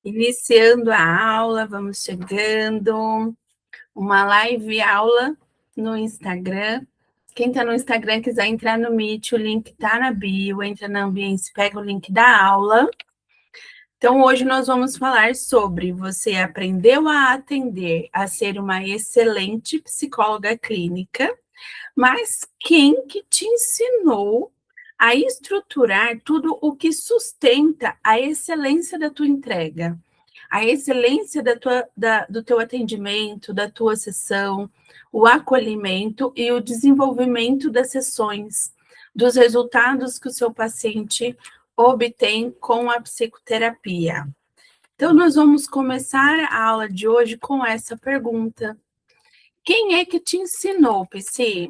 Iniciando a aula, vamos chegando. Uma live aula no Instagram. Quem está no Instagram quiser entrar no Meet, o link está na bio, entra na Ambience, pega o link da aula. Então, hoje nós vamos falar sobre você aprendeu a atender, a ser uma excelente psicóloga clínica, mas quem que te ensinou a estruturar tudo o que sustenta a excelência da tua entrega? A excelência do teu atendimento, da tua sessão, o acolhimento e o desenvolvimento das sessões, dos resultados que o seu paciente obtém com a psicoterapia. Então, nós vamos começar a aula de hoje com essa pergunta. Quem é que te ensinou, Psy,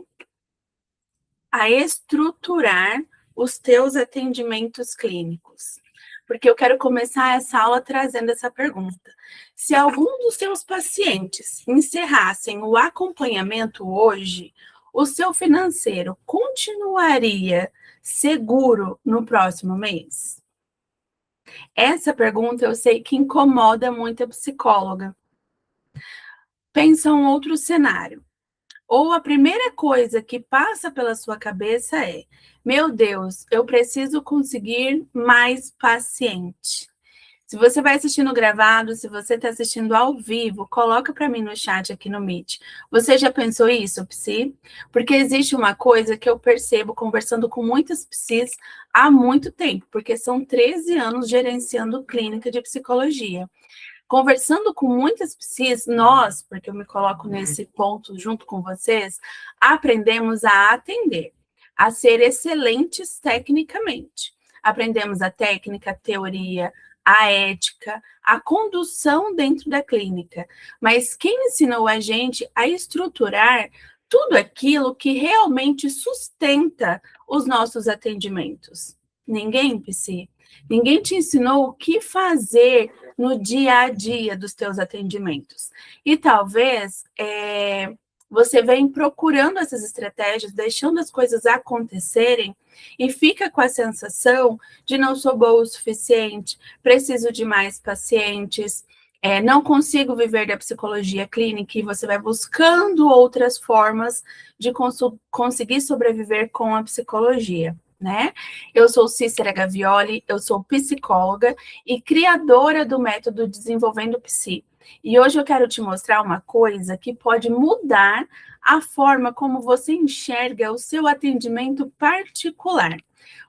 a estruturar os teus atendimentos clínicos? Porque eu quero começar essa aula trazendo essa pergunta. Se algum dos seus pacientes encerrassem o acompanhamento hoje, o seu financeiro continuaria seguro no próximo mês? Essa pergunta eu sei que incomoda muito a psicóloga. Pensa um outro cenário. Ou a primeira coisa que passa pela sua cabeça é: meu Deus, eu preciso conseguir mais paciente. Se você vai assistindo gravado, se você está assistindo ao vivo, coloca para mim no chat aqui no Meet. Você já pensou isso, Psy? Porque existe uma coisa que eu percebo conversando com muitas Psys há muito tempo, porque são 13 anos gerenciando clínica de psicologia. Conversando com muitas Psys, nós, porque eu me coloco nesse ponto junto com vocês, aprendemos a atender, a ser excelentes tecnicamente. Aprendemos a técnica, a teoria, a ética, a condução dentro da clínica. Mas quem ensinou a gente a estruturar tudo aquilo que realmente sustenta os nossos atendimentos? Ninguém, Psy. Ninguém te ensinou o que fazer no dia a dia dos teus atendimentos. E talvez você vem procurando essas estratégias, deixando as coisas acontecerem e fica com a sensação de não sou boa o suficiente, preciso de mais pacientes, não consigo viver da psicologia clínica, e você vai buscando outras formas de conseguir sobreviver com a psicologia, né? Eu sou Cícera Gavioli, eu sou psicóloga e criadora do método Desenvolvendo Psi. E hoje eu quero te mostrar uma coisa que pode mudar a forma como você enxerga o seu atendimento particular.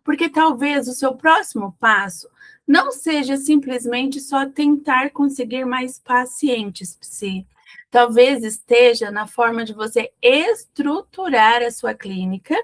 Porque talvez o seu próximo passo não seja simplesmente só tentar conseguir mais pacientes, Psi. Talvez esteja na forma de você estruturar a sua clínica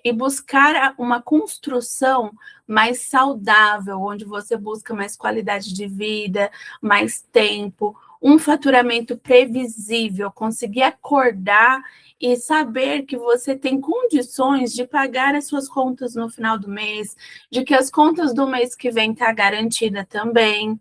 e buscar uma construção mais saudável, onde você busca mais qualidade de vida, mais tempo, um faturamento previsível, conseguir acordar e saber que você tem condições de pagar as suas contas no final do mês, de que as contas do mês que vem estão garantidas também.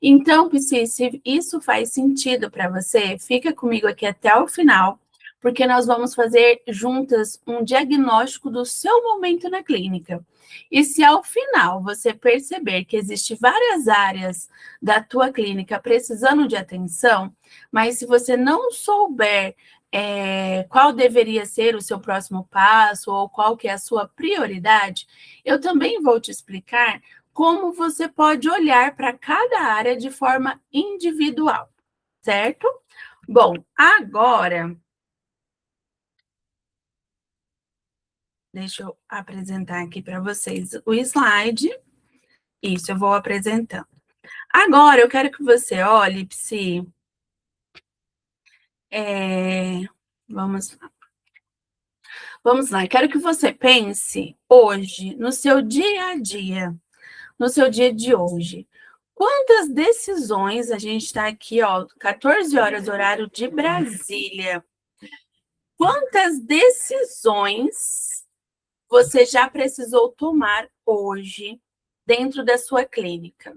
Então, Psy, se isso faz sentido para você, fica comigo aqui até o final, porque nós vamos fazer juntas um diagnóstico do seu momento na clínica. E se ao final você perceber que existem várias áreas da tua clínica precisando de atenção, mas se você não souber qual deveria ser o seu próximo passo ou qual que é a sua prioridade, eu também vou te explicar como você pode olhar para cada área de forma individual, certo? Bom, agora deixa eu apresentar aqui para vocês o slide. Isso, eu vou apresentando. Agora, eu quero que você olhe, Psy. Vamos lá. Vamos lá, eu quero que você pense hoje, no seu dia a dia, no seu dia de hoje. Quantas decisões, a gente está aqui, 14 horas, horário de Brasília. Quantas decisões você já precisou tomar hoje dentro da sua clínica?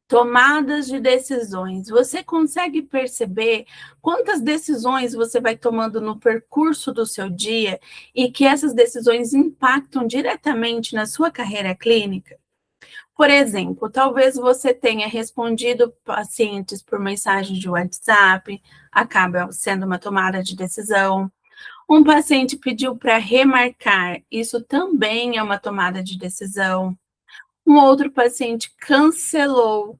Tomadas de decisões. Você consegue perceber quantas decisões você vai tomando no percurso do seu dia e que essas decisões impactam diretamente na sua carreira clínica? Por exemplo, talvez você tenha respondido pacientes por mensagem de WhatsApp, acaba sendo uma tomada de decisão. Um paciente pediu para remarcar, isso também é uma tomada de decisão. Um outro paciente cancelou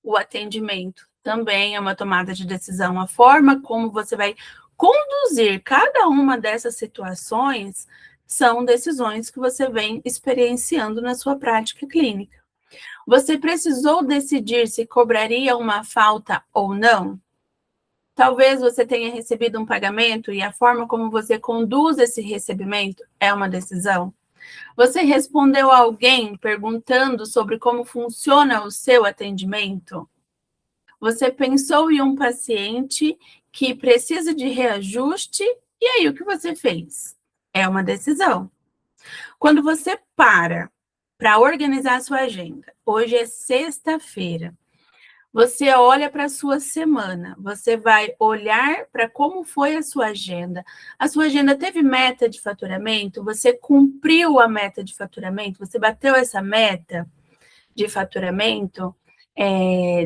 o atendimento, também é uma tomada de decisão. A forma como você vai conduzir cada uma dessas situações são decisões que você vem experienciando na sua prática clínica. Você precisou decidir se cobraria uma falta ou não? Talvez você tenha recebido um pagamento e a forma como você conduz esse recebimento é uma decisão. Você respondeu a alguém perguntando sobre como funciona o seu atendimento? Você pensou em um paciente que precisa de reajuste e aí o que você fez? É uma decisão. Quando você para organizar a sua agenda, hoje é sexta-feira, você olha para a sua semana, você vai olhar para como foi a sua agenda. A sua agenda teve meta de faturamento? Você cumpriu a meta de faturamento? Você bateu essa meta de faturamento,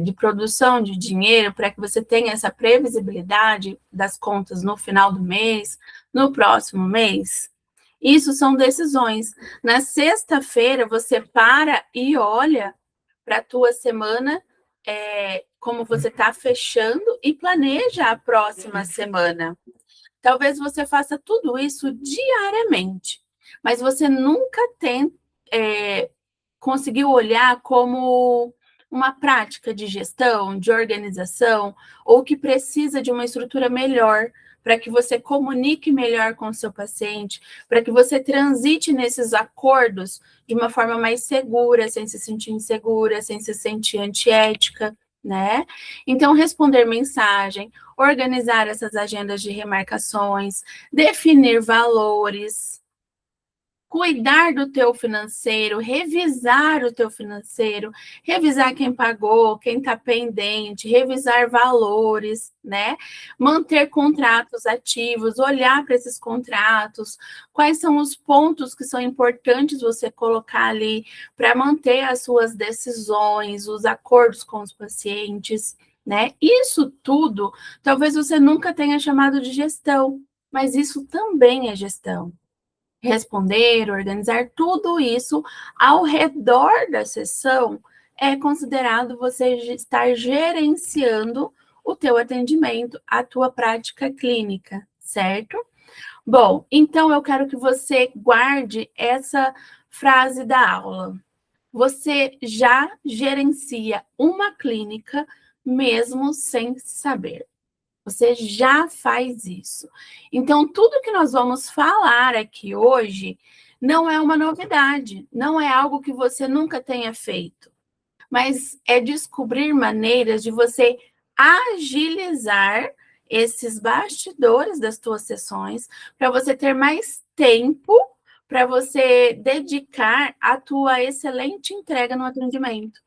de produção de dinheiro, para que você tenha essa previsibilidade das contas no final do mês, no próximo mês? Isso são decisões. Na sexta-feira, você para e olha para a tua semana, como você está fechando e planeja a próxima semana. Talvez você faça tudo isso diariamente, mas você nunca conseguiu olhar como uma prática de gestão, de organização, ou que precisa de uma estrutura melhor para que você comunique melhor com o seu paciente, para que você transite nesses acordos de uma forma mais segura, sem se sentir insegura, sem se sentir antiética, né? Então, responder mensagem, organizar essas agendas de remarcações, definir valores, cuidar do teu financeiro, revisar o teu financeiro, revisar quem pagou, quem está pendente, revisar valores, né? Manter contratos ativos, olhar para esses contratos, quais são os pontos que são importantes você colocar ali para manter as suas decisões, os acordos com os pacientes, né? Isso tudo, talvez você nunca tenha chamado de gestão, mas isso também é gestão. Responder, organizar tudo isso ao redor da sessão é considerado você estar gerenciando o teu atendimento, a tua prática clínica, certo? Bom, então eu quero que você guarde essa frase da aula. Você já gerencia uma clínica mesmo sem saber. Você já faz isso. Então, tudo que nós vamos falar aqui hoje não é uma novidade, não é algo que você nunca tenha feito, mas é descobrir maneiras de você agilizar esses bastidores das tuas sessões para você ter mais tempo para você dedicar a tua excelente entrega no atendimento.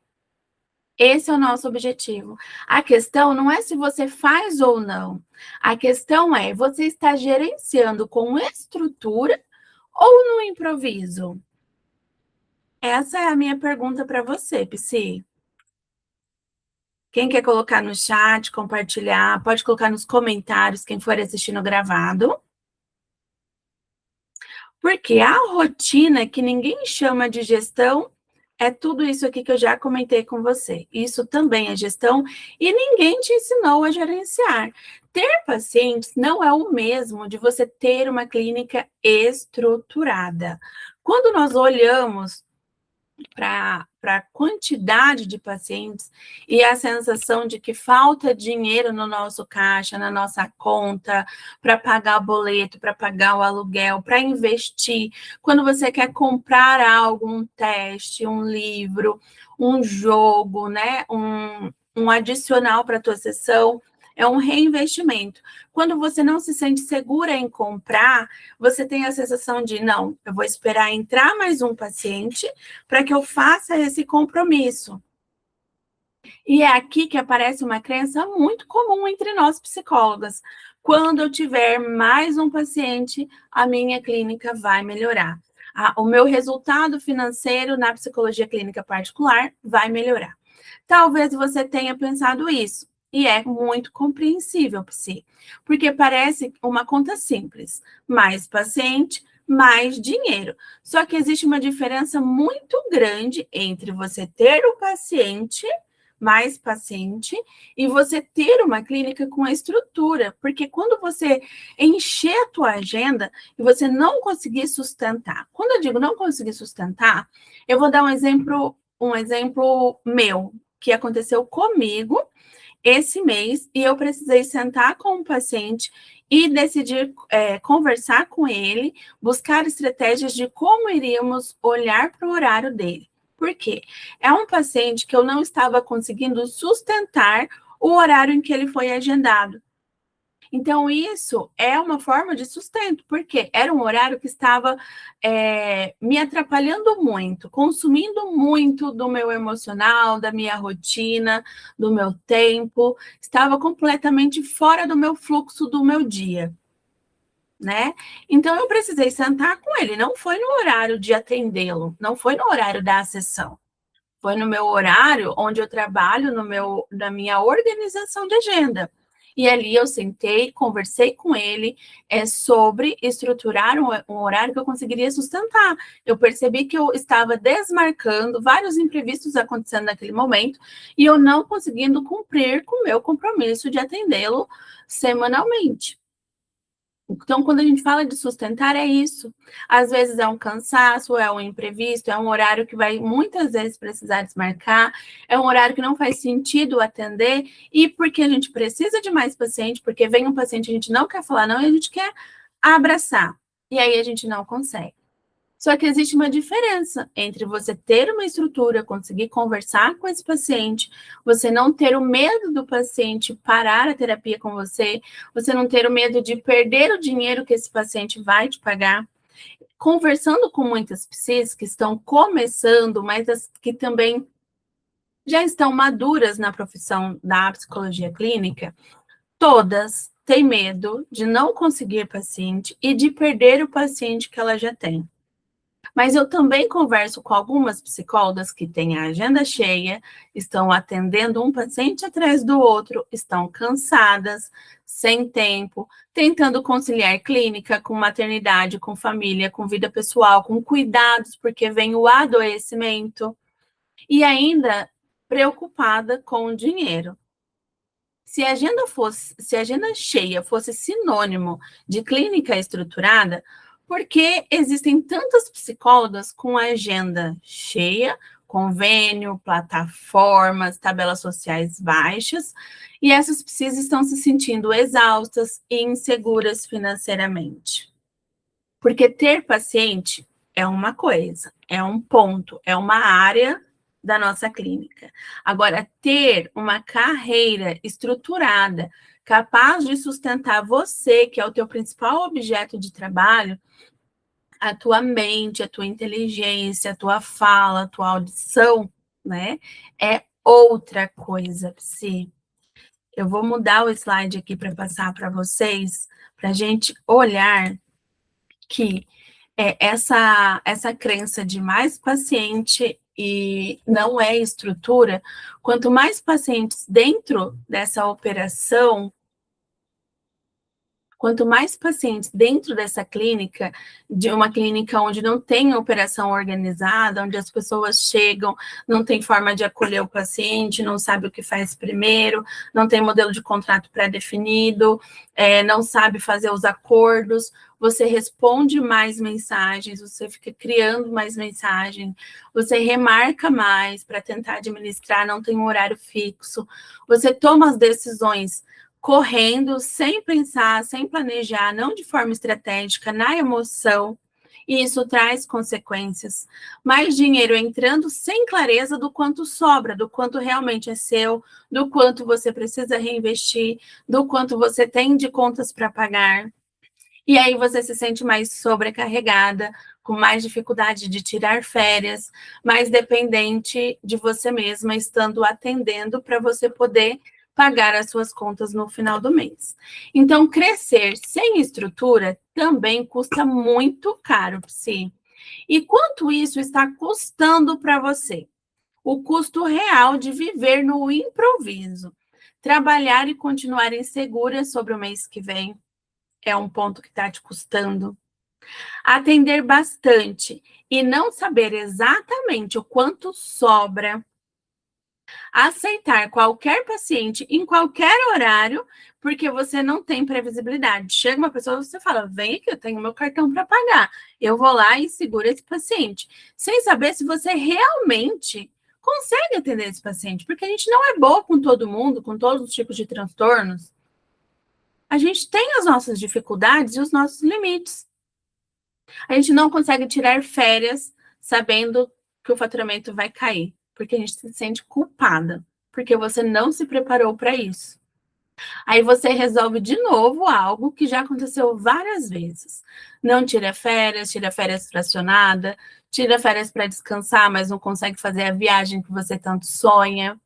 Esse é o nosso objetivo. A questão não é se você faz ou não. A questão é, você está gerenciando com estrutura ou no improviso? Essa é a minha pergunta para você, Psy. Quem quer colocar no chat, compartilhar, pode colocar nos comentários, quem for assistindo gravado. Porque a rotina, que ninguém chama de gestão, é tudo isso aqui que eu já comentei com você. Isso também é gestão e ninguém te ensinou a gerenciar. Ter pacientes não é o mesmo de você ter uma clínica estruturada. Quando nós olhamos para a quantidade de pacientes e a sensação de que falta dinheiro no nosso caixa, na nossa conta, para pagar o boleto, para pagar o aluguel, para investir. Quando você quer comprar algo, um teste, um livro, um jogo, né? Um adicional para a tua sessão, é um reinvestimento. Quando você não se sente segura em comprar, você tem a sensação de, não, eu vou esperar entrar mais um paciente para que eu faça esse compromisso. E é aqui que aparece uma crença muito comum entre nós psicólogas. Quando eu tiver mais um paciente, a minha clínica vai melhorar. o meu resultado financeiro na psicologia clínica particular vai melhorar. Talvez você tenha pensado isso, e é muito compreensível, Psi, porque parece uma conta simples: mais paciente, mais dinheiro. Só que existe uma diferença muito grande entre você ter o paciente, mais paciente, e você ter uma clínica com a estrutura, porque quando você encher a tua agenda e você não conseguir sustentar, quando eu digo não conseguir sustentar, eu vou dar um exemplo meu, que aconteceu comigo esse mês, e eu precisei sentar com o paciente e decidir conversar com ele, buscar estratégias de como iríamos olhar para o horário dele. Por quê? É um paciente que eu não estava conseguindo sustentar o horário em que ele foi agendado. Então, isso é uma forma de sustento, porque era um horário que estava me atrapalhando muito, consumindo muito do meu emocional, da minha rotina, do meu tempo, estava completamente fora do meu fluxo do meu dia, né? Então, eu precisei sentar com ele, não foi no horário de atendê-lo, não foi no horário da sessão. Foi no meu horário onde eu trabalho na minha organização de agenda. E ali eu sentei, conversei com ele sobre estruturar um horário que eu conseguiria sustentar. Eu percebi que eu estava desmarcando vários imprevistos acontecendo naquele momento e eu não conseguindo cumprir com o meu compromisso de atendê-lo semanalmente. Então, quando a gente fala de sustentar, é isso. Às vezes é um cansaço, é um imprevisto, é um horário que vai muitas vezes precisar desmarcar, é um horário que não faz sentido atender, e porque a gente precisa de mais paciente, porque vem um paciente, a gente não quer falar não, e a gente quer abraçar. E aí a gente não consegue. Só que existe uma diferença entre você ter uma estrutura, conseguir conversar com esse paciente, você não ter o medo do paciente parar a terapia com você, você não ter o medo de perder o dinheiro que esse paciente vai te pagar. Conversando com muitas psis que estão começando, mas que também já estão maduras na profissão da psicologia clínica, todas têm medo de não conseguir paciente e de perder o paciente que ela já tem. Mas eu também converso com algumas psicólogas que têm a agenda cheia, estão atendendo um paciente atrás do outro, estão cansadas, sem tempo, tentando conciliar clínica com maternidade, com família, com vida pessoal, com cuidados, porque vem o adoecimento, e ainda preocupada com o dinheiro. Se a agenda cheia fosse sinônimo de clínica estruturada, por que existem tantas psicólogas com agenda cheia, convênio, plataformas, tabelas sociais baixas, e essas psis estão se sentindo exaustas e inseguras financeiramente? Porque ter paciente é uma coisa, é um ponto, é uma área da nossa clínica. Agora, ter uma carreira estruturada, capaz de sustentar você, que é o teu principal objeto de trabalho, a tua mente, a tua inteligência, a tua fala, a tua audição, né? É outra coisa, Psi. Eu vou mudar o slide aqui para passar para vocês, para a gente olhar que essa crença de mais paciente e não é estrutura, quanto mais pacientes dentro dessa operação, quanto mais pacientes dentro dessa clínica, de uma clínica onde não tem operação organizada, onde as pessoas chegam, não tem forma de acolher o paciente, não sabe o que faz primeiro, não tem modelo de contrato pré-definido, não sabe fazer os acordos, você responde mais mensagens, você fica criando mais mensagens, você remarca mais para tentar administrar, não tem um horário fixo, você toma as decisões correndo, sem pensar, sem planejar, não de forma estratégica, na emoção, e isso traz consequências. Mais dinheiro entrando sem clareza do quanto sobra, do quanto realmente é seu, do quanto você precisa reinvestir, do quanto você tem de contas para pagar. E aí você se sente mais sobrecarregada, com mais dificuldade de tirar férias, mais dependente de você mesma, estando atendendo para você poder pagar as suas contas no final do mês. Então, crescer sem estrutura também custa muito caro, Psi. E quanto isso está custando para você? O custo real de viver no improviso. Trabalhar e continuar insegura sobre o mês que vem é um ponto que está te custando. Atender bastante e não saber exatamente o quanto sobra. Aceitar qualquer paciente em qualquer horário, porque você não tem previsibilidade. Chega uma pessoa e você fala: vem aqui, eu tenho meu cartão para pagar. Eu vou lá e seguro esse paciente. Sem saber se você realmente consegue atender esse paciente, porque a gente não é boa com todo mundo, com todos os tipos de transtornos. A gente tem as nossas dificuldades e os nossos limites. A gente não consegue tirar férias sabendo que o faturamento vai cair, porque a gente se sente culpada, porque você não se preparou para isso. Aí você resolve de novo algo que já aconteceu várias vezes. Não tira férias fracionada, tira férias para descansar, mas não consegue fazer a viagem que você tanto sonha.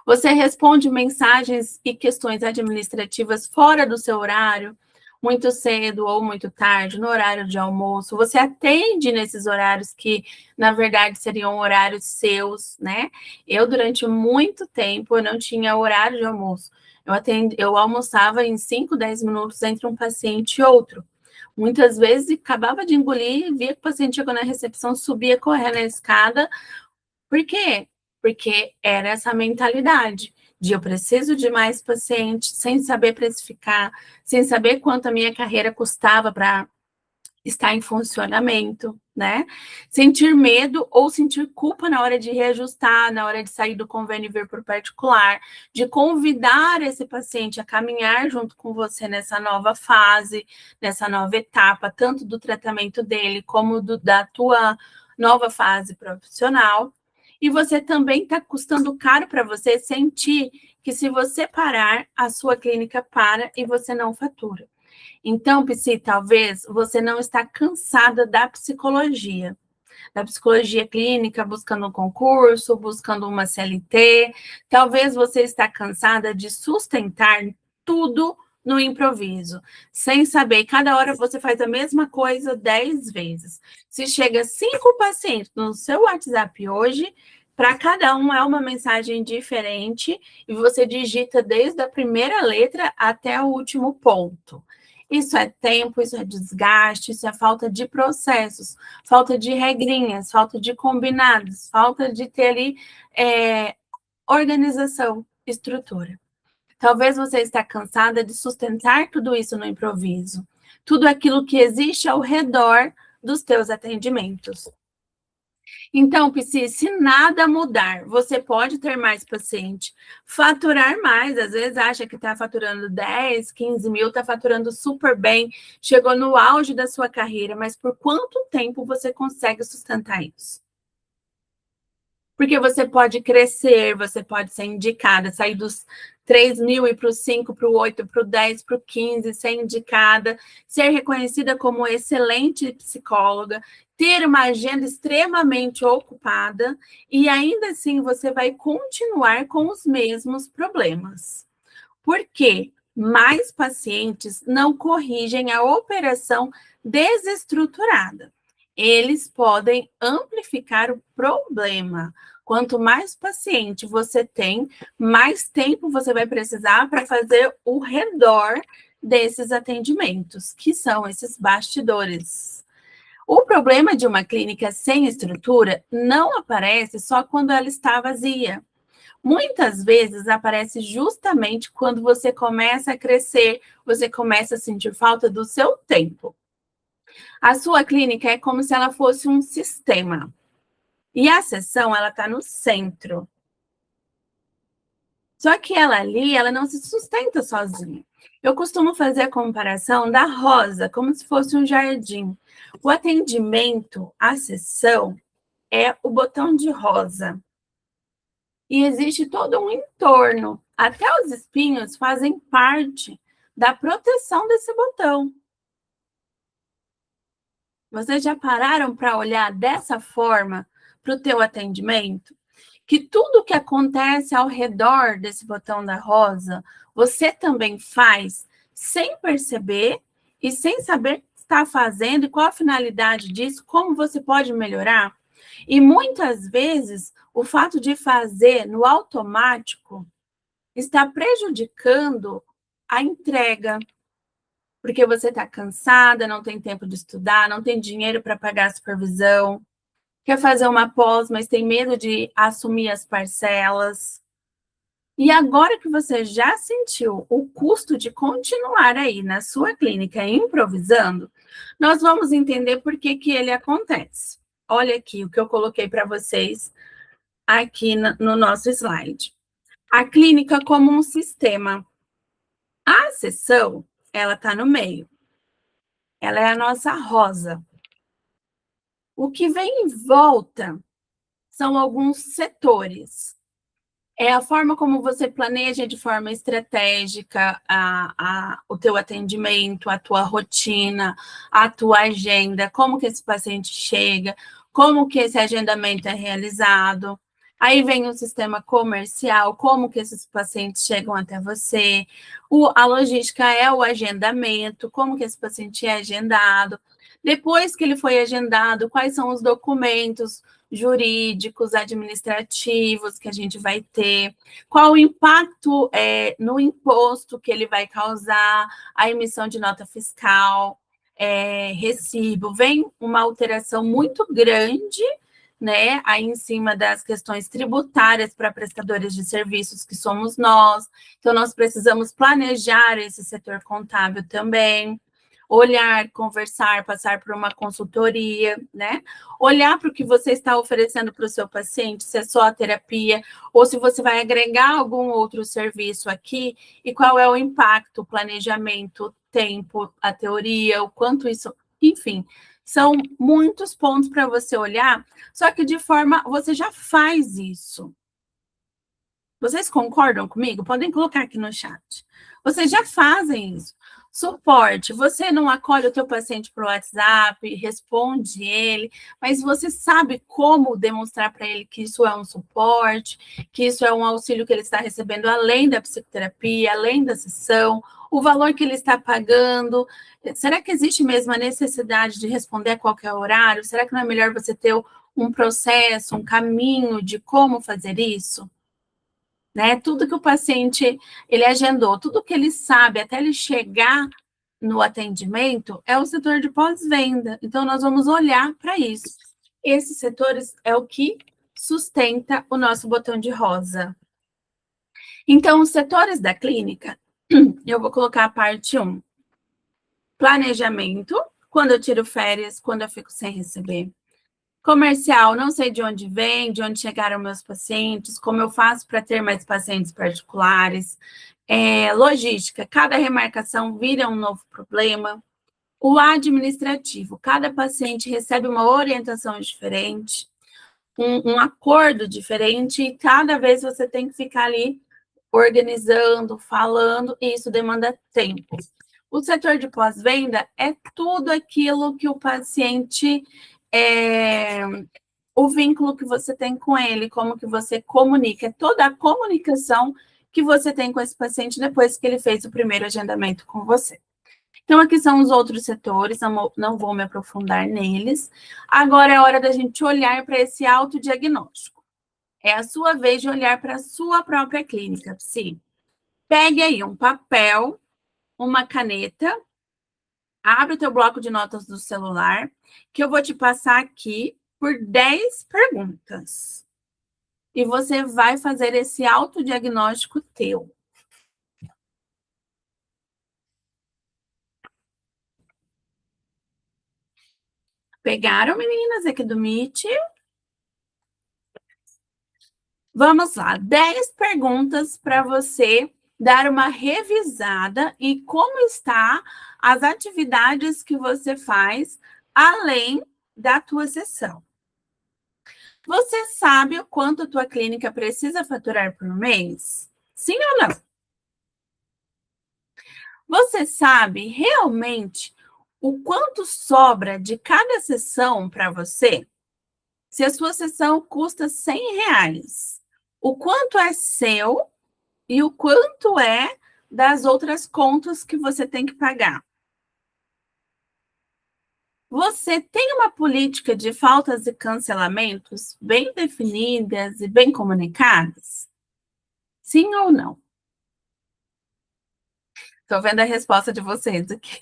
Você responde mensagens e questões administrativas fora do seu horário, muito cedo ou muito tarde, no horário de almoço. Você atende nesses horários que, na verdade, seriam horários seus, né? Eu, durante muito tempo, eu não tinha horário de almoço. Eu almoçava em 5, 10 minutos entre um paciente e outro. Muitas vezes, acabava de engolir, via que o paciente chegou na recepção, subia correndo a escada. Por quê? Porque era essa mentalidade de eu preciso de mais pacientes, sem saber precificar, sem saber quanto a minha carreira custava para estar em funcionamento, né? Sentir medo ou sentir culpa na hora de reajustar, na hora de sair do convênio e vir para o particular, de convidar esse paciente a caminhar junto com você nessa nova fase, nessa nova etapa, tanto do tratamento dele como da tua nova fase profissional. E você também está custando caro para você sentir que se você parar, a sua clínica para e você não fatura. Então, Psy, talvez você não está cansada da psicologia clínica, buscando um concurso, buscando uma CLT. Talvez você está cansada de sustentar tudo no improviso, sem saber, cada hora você faz a mesma coisa 10 vezes. Se chega 5 pacientes no seu WhatsApp hoje, para cada um é uma mensagem diferente e você digita desde a primeira letra até o último ponto. Isso é tempo, isso é desgaste, isso é falta de processos, falta de regrinhas, falta de combinados, falta de ter ali organização, estrutura. Talvez você está cansada de sustentar tudo isso no improviso, tudo aquilo que existe ao redor dos teus atendimentos. Então, Psy, se nada mudar, você pode ter mais paciente, faturar mais, às vezes acha que está faturando 10, 15 mil, está faturando super bem, chegou no auge da sua carreira, mas por quanto tempo você consegue sustentar isso? Porque você pode crescer, você pode ser indicada, sair dos 3 mil e para o 5, para o 8, para o 10, para o 15, ser indicada, ser reconhecida como excelente psicóloga, ter uma agenda extremamente ocupada e ainda assim você vai continuar com os mesmos problemas. Por quê? Mais pacientes não corrigem a operação desestruturada. Eles podem amplificar o problema. Quanto mais paciente você tem, mais tempo você vai precisar para fazer o redor desses atendimentos, que são esses bastidores. O problema de uma clínica sem estrutura não aparece só quando ela está vazia. Muitas vezes aparece justamente quando você começa a crescer, você começa a sentir falta do seu tempo. A sua clínica é como se ela fosse um sistema. E a sessão, ela está no centro. Só que ela ali, ela não se sustenta sozinha. Eu costumo fazer a comparação da rosa, como se fosse um jardim. O atendimento, a sessão, é o botão de rosa. E existe todo um entorno. Até os espinhos fazem parte da proteção desse botão. Vocês já pararam para olhar dessa forma para o teu atendimento? Que tudo que acontece ao redor desse botão da rosa, você também faz sem perceber e sem saber está fazendo e qual a finalidade disso, como você pode melhorar. E muitas vezes o fato de fazer no automático está prejudicando a entrega, porque você está cansada, não tem tempo de estudar, não tem dinheiro para pagar a supervisão, quer fazer uma pós, mas tem medo de assumir as parcelas. E agora que você já sentiu o custo de continuar aí na sua clínica improvisando, nós vamos entender por que que ele acontece. Olha aqui o que eu coloquei para vocês aqui no nosso slide. A clínica como um sistema. A sessão, ela está no meio. Ela é a nossa rosa. O que vem em volta são alguns setores. É a forma como você planeja de forma estratégica o teu atendimento, a tua rotina, a tua agenda, como que esse paciente chega, como que esse agendamento é realizado. Aí vem o sistema comercial, como que esses pacientes chegam até você. A logística é o agendamento, como que esse paciente é agendado. Depois que ele foi agendado, quais são os documentos jurídicos, administrativos que a gente vai ter, qual o impacto no imposto que ele vai causar, a emissão de nota fiscal, recibo. Vem uma alteração muito grande, né, aí em cima das questões tributárias para prestadores de serviços, que somos nós. Então, nós precisamos planejar esse setor contábil também, olhar, conversar, passar por uma consultoria, né? Olhar para o que você está oferecendo para o seu paciente, se é só a terapia, ou se você vai agregar algum outro serviço aqui, e qual é o impacto, o planejamento, o tempo, a teoria, o quanto isso, enfim. São muitos pontos para você olhar, só que de forma, você já faz isso. Vocês concordam comigo? Podem colocar aqui no chat. Vocês já fazem isso. Suporte, você não acolhe o teu paciente por WhatsApp, responde ele, mas você sabe como demonstrar para ele que isso é um suporte, que isso é um auxílio que ele está recebendo além da psicoterapia, além da sessão, o valor que ele está pagando. Será que existe mesmo a necessidade de responder a qualquer horário? Será que não é melhor você ter um processo, um caminho de como fazer isso? Né? Tudo que o paciente ele agendou, tudo que ele sabe até ele chegar no atendimento é o setor de pós-venda. Então, nós vamos olhar para isso. Esses setores é o que sustenta o nosso botão de rosa. Então, os setores da clínica, eu vou colocar a parte 1. Planejamento, quando eu tiro férias, quando eu fico sem receber. Comercial, não sei de onde vem, de onde chegaram meus pacientes, como eu faço para ter mais pacientes particulares. Logística, cada remarcação vira um novo problema. O administrativo, cada paciente recebe uma orientação diferente, um acordo diferente, e cada vez você tem que ficar ali organizando, falando, e isso demanda tempo. O setor de pós-venda é tudo aquilo que o paciente o vínculo que você tem com ele, como que você comunica, é toda a comunicação que você tem com esse paciente depois que ele fez o primeiro agendamento com você. Então, aqui são os outros setores, não vou me aprofundar neles. Agora é hora da gente olhar para esse autodiagnóstico. É a sua vez de olhar para a sua própria clínica, Psi. Pegue aí um papel, uma caneta, abre o teu bloco de notas do celular, que eu vou te passar aqui por 10 perguntas. E você vai fazer esse autodiagnóstico teu. Pegaram, meninas, aqui do Meet? Vamos lá, 10 perguntas para você dar uma revisada e como está as atividades que você faz além da tua sessão. Você sabe o quanto a tua clínica precisa faturar por mês? Sim ou não? Você sabe realmente o quanto sobra de cada sessão para você? Se a sua sessão custa R$ 100, o quanto é seu e o quanto é das outras contas que você tem que pagar? Você tem uma política de faltas e cancelamentos bem definidas e bem comunicadas? Sim ou não? Estou vendo a resposta de vocês aqui.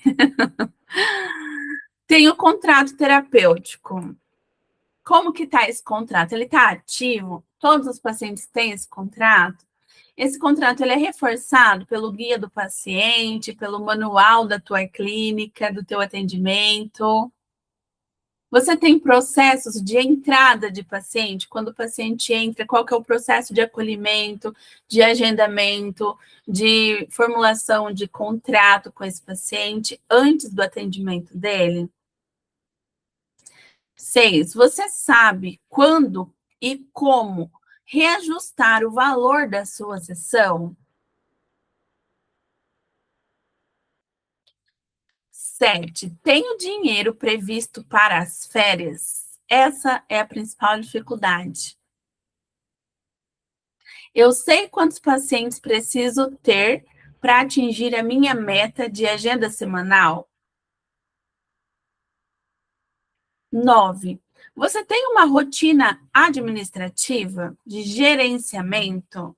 Tem o contrato terapêutico. Como que está esse contrato? Ele está ativo? Todos os pacientes têm esse contrato? Esse contrato ele é reforçado pelo guia do paciente, pelo manual da tua clínica, do teu atendimento. Você tem processos de entrada de paciente? Quando o paciente entra, qual que é o processo de acolhimento, de agendamento, de formulação de contrato com esse paciente antes do atendimento dele? 6. Você sabe quando e como reajustar o valor da sua sessão? 7. Tem o dinheiro previsto para as férias? Essa é a principal dificuldade. Eu sei quantos pacientes preciso ter para atingir a minha meta de agenda semanal? 9. Você tem uma rotina administrativa de gerenciamento?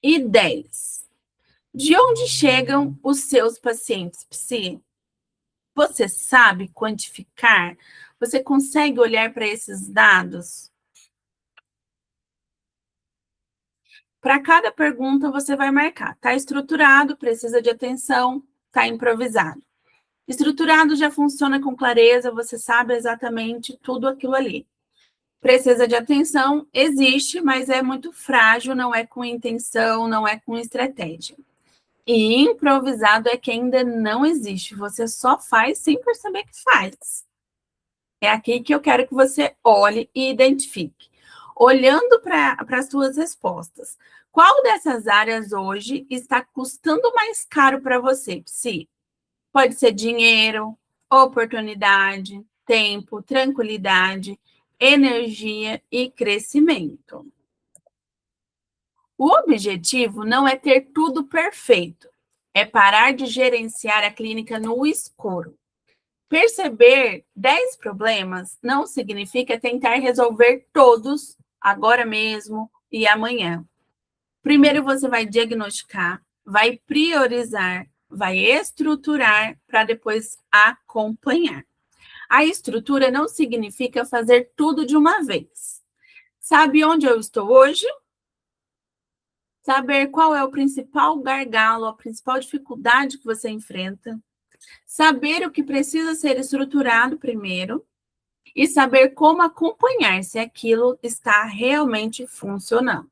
E 10. De onde chegam os seus pacientes psi? Você sabe quantificar? Você consegue olhar para esses dados? Para cada pergunta, você vai marcar. Está estruturado, precisa de atenção, está improvisado. Estruturado já funciona com clareza, você sabe exatamente tudo aquilo ali. Precisa de atenção, existe, mas é muito frágil, não é com intenção, não é com estratégia. E improvisado é que ainda não existe, você só faz sem perceber que faz. É aqui que eu quero que você olhe e identifique. Olhando para as suas respostas, qual dessas áreas hoje está custando mais caro para você, Psi? Pode ser dinheiro, oportunidade, tempo, tranquilidade, energia e crescimento. O objetivo não é ter tudo perfeito, é parar de gerenciar a clínica no escuro. Perceber 10 problemas não significa tentar resolver todos agora mesmo e amanhã. Primeiro você vai diagnosticar, vai priorizar, vai estruturar para depois acompanhar. A estrutura não significa fazer tudo de uma vez. Sabe onde eu estou hoje? Saber qual é o principal gargalo, a principal dificuldade que você enfrenta. Saber o que precisa ser estruturado primeiro e saber como acompanhar se aquilo está realmente funcionando.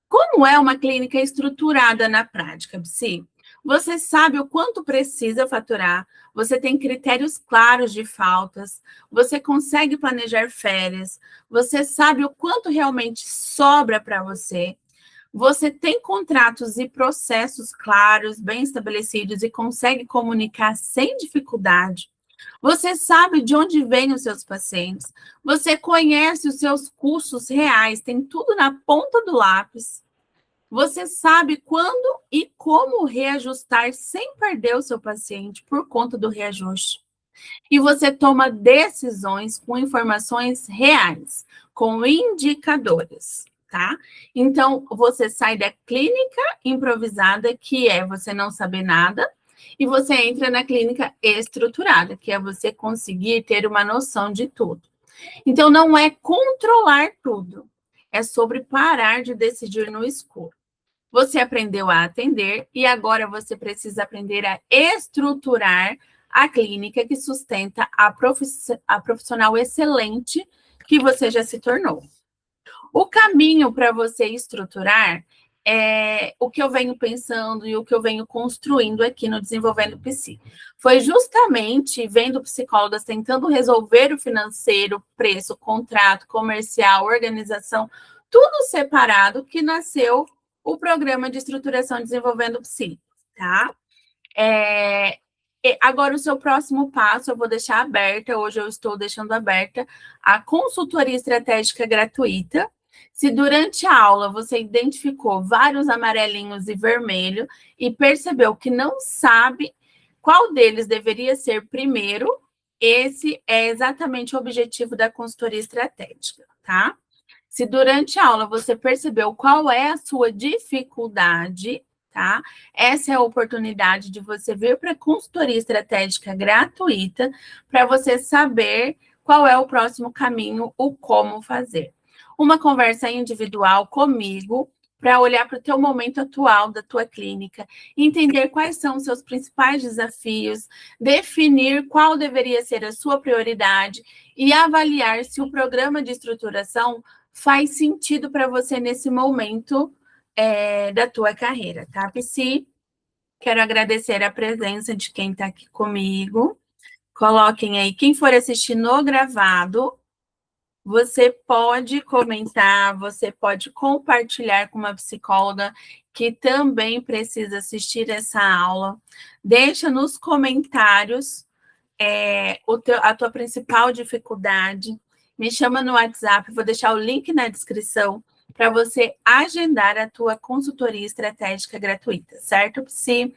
Como é uma clínica estruturada na prática, Psi? Você sabe o quanto precisa faturar, você tem critérios claros de faltas, você consegue planejar férias, você sabe o quanto realmente sobra para você, você tem contratos e processos claros, bem estabelecidos e consegue comunicar sem dificuldade. Você sabe de onde vêm os seus pacientes, você conhece os seus custos reais, tem tudo na ponta do lápis. Você sabe quando e como reajustar sem perder o seu paciente por conta do reajuste. E você toma decisões com informações reais, com indicadores, tá? Então, você sai da clínica improvisada, que é você não saber nada, e você entra na clínica estruturada, que é você conseguir ter uma noção de tudo. Então, não é controlar tudo, é sobre parar de decidir no escuro. Você aprendeu a atender e agora você precisa aprender a estruturar a clínica que sustenta a profissional excelente que você já se tornou. O caminho para você estruturar é o que eu venho pensando e o que eu venho construindo aqui no Desenvolvendo Psi. Foi justamente vendo psicólogas tentando resolver o financeiro, preço, contrato, comercial, organização, tudo separado, que nasceu o programa de estruturação Desenvolvendo Psi, tá? Agora, o seu próximo passo, eu vou deixar aberta, hoje eu estou deixando aberta a consultoria estratégica gratuita. Se durante a aula você identificou vários amarelinhos e vermelho e percebeu que não sabe Qual deles deveria ser primeiro? Esse é exatamente o objetivo da consultoria estratégica, tá? Se durante a aula você percebeu qual é a sua dificuldade, tá? Essa é a oportunidade de você vir para a consultoria estratégica gratuita para você saber qual é o próximo caminho, o como fazer. Uma conversa individual comigo para olhar para o teu momento atual da tua clínica, entender quais são os seus principais desafios, definir qual deveria ser a sua prioridade e avaliar se o programa de estruturação faz sentido para você nesse momento da tua carreira, tá, Psi? Quero agradecer a presença de quem está aqui comigo. Coloquem aí, quem for assistir no gravado, você pode comentar, você pode compartilhar com uma psicóloga que também precisa assistir essa aula. Deixa nos comentários a tua principal dificuldade. Me chama no WhatsApp, vou deixar o link na descrição para você agendar a tua consultoria estratégica gratuita, certo, Psi?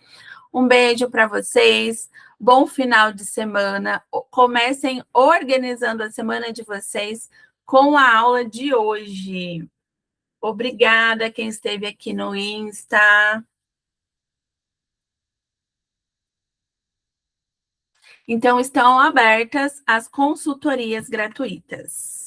Um beijo para vocês, bom final de semana. Comecem organizando a semana de vocês com a aula de hoje. Obrigada quem esteve aqui no Insta. Então, estão abertas as consultorias gratuitas.